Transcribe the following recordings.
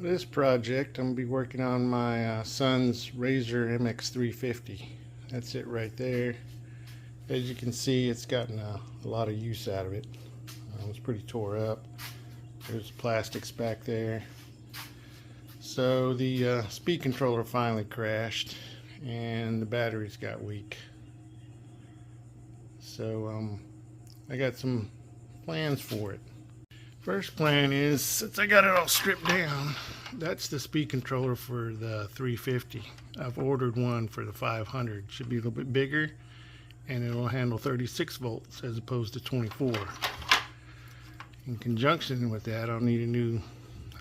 This project, I'm going to be working on my son's Razor MX350. That's it right there. As you can see, it's gotten a lot of use out of it. It was pretty tore up. There's plastics back there. So the speed controller finally crashed and the batteries got weak. So I got some plans for it. First plan is, since I got it all stripped down, that's the speed controller for the 350. I've ordered one for the 500. Should be a little bit bigger, and it'll handle 36 volts as opposed to 24. In conjunction with that, I'll need a new,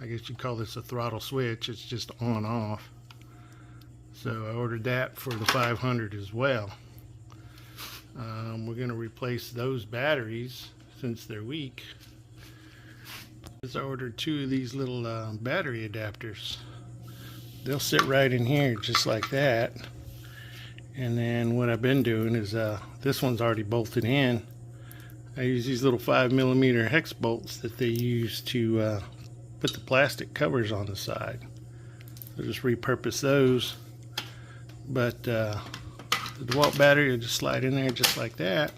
I guess you'd call this a throttle switch. It's just on off. So I ordered that for the 500 as well. We're going to replace those batteries since they're weak. I ordered two of these little battery adapters. They'll sit right in here just like that. And then what I've been doing is this one's already bolted in. I use these little 5mm hex bolts that they use to put the plastic covers on the side. I'll just repurpose those. But the DeWalt battery will just slide in there just like that.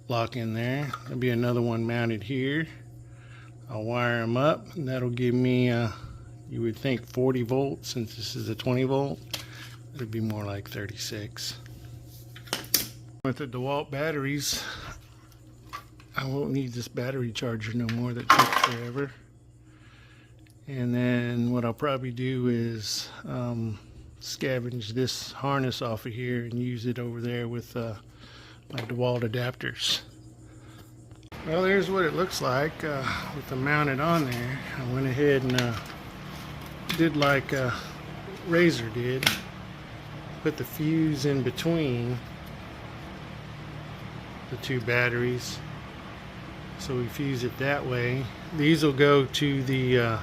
Lock in there. There'll be another one mounted here. I'll wire them up, and that'll give me, you would think 40 volts, since this is a 20 volt. It'll be more like 36. With the DeWalt batteries, I won't need this battery charger no more that takes forever. And then what I'll probably do is scavenge this harness off of here and use it over there with my DeWalt adapters. Well, there's what it looks like with them mounted on there. I went ahead and did like Razor did. Put the fuse in between the two batteries. So we fuse it that way. These will go to the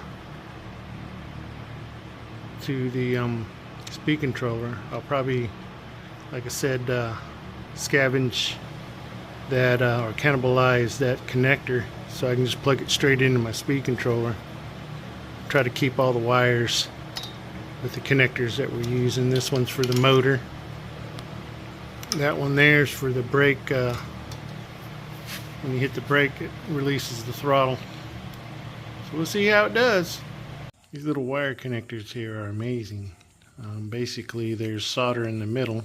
speed controller. I'll probably, like I said, scavenge that or cannibalize that connector so I can just plug it straight into my speed controller. Try to keep all the wires with the connectors that we're using. This one's for the motor. That one there's for the brake. When you hit the brake, it releases the throttle. So we'll see how it does. These little wire connectors here are amazing. Basically there's solder in the middle,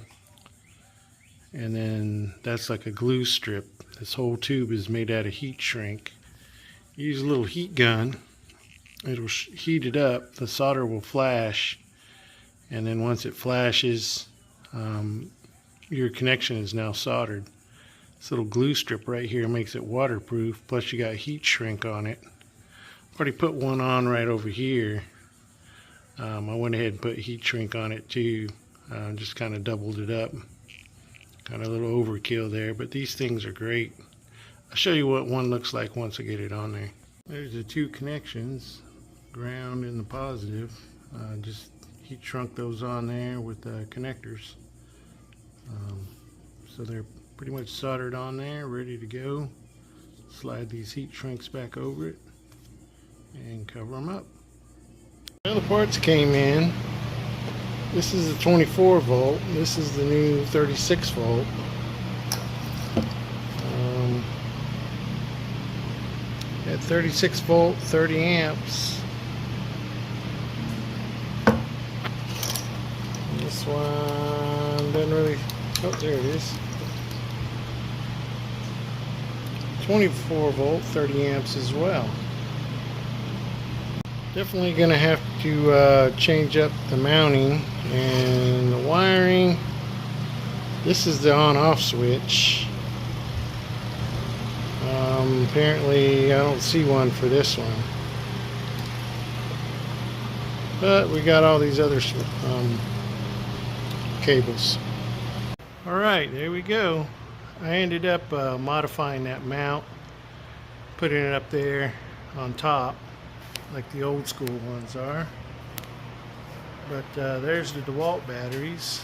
and then that's like a glue strip. This whole tube is made out of heat shrink. Use a little heat gun. It'll heat it up. The solder will flash, and then once it flashes, your connection is now soldered. This little glue strip right here makes it waterproof, plus you got heat shrink on it. I've already put one on right over here. I went ahead and put heat shrink on it too. Just kind of doubled it up. Kind of a little overkill there, but these things are great. I'll show you what one looks like once I get it on there. There's the two connections, ground and the positive. Just heat shrunk those on there with the connectors. So they're pretty much soldered on there, ready to go. Slide these heat shrinks back over it and cover them up. Well, the parts came in. This is the 24 volt. This is the new 36 volt. At 36 volt, 30 amps. This one doesn't really. Oh, there it is. 24 volt, 30 amps as well. Definitely going to have to change up the mounting and the wiring. This is the on-off switch. Apparently I don't see one for this one, but we got all these other cables. Alright, there we go. I ended up modifying that mount, putting it up there on top like the old school ones are. But there's the DeWalt batteries.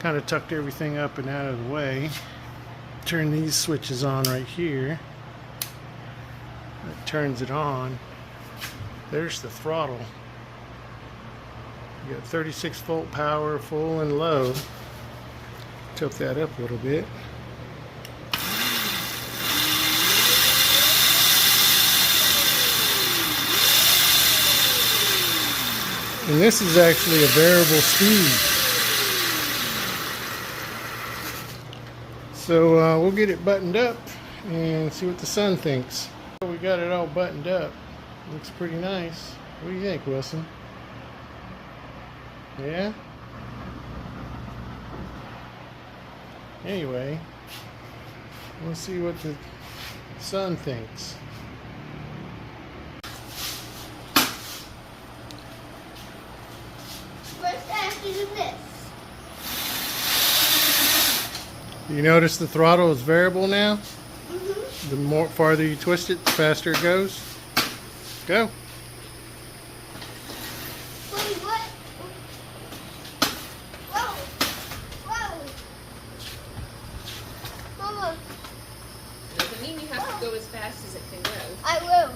Kind of tucked everything up and out of the way. Turn these switches on right here. That turns it on. There's the throttle. You got 36 volt power, full and low. Tilt that up a little bit. And this is actually a variable speed. So we'll get it buttoned up and see what the son thinks. We got it all buttoned up. Looks pretty nice. What do you think, Wilson? Yeah? Anyway, we'll see what the son thinks. First, I have to do this. You notice the throttle is variable now? Mm-hmm. The more farther you twist it, the faster it goes. Go. Wait, what? Whoa! Whoa! Mama, Doesn't mean you have to go as fast as it can go. I will.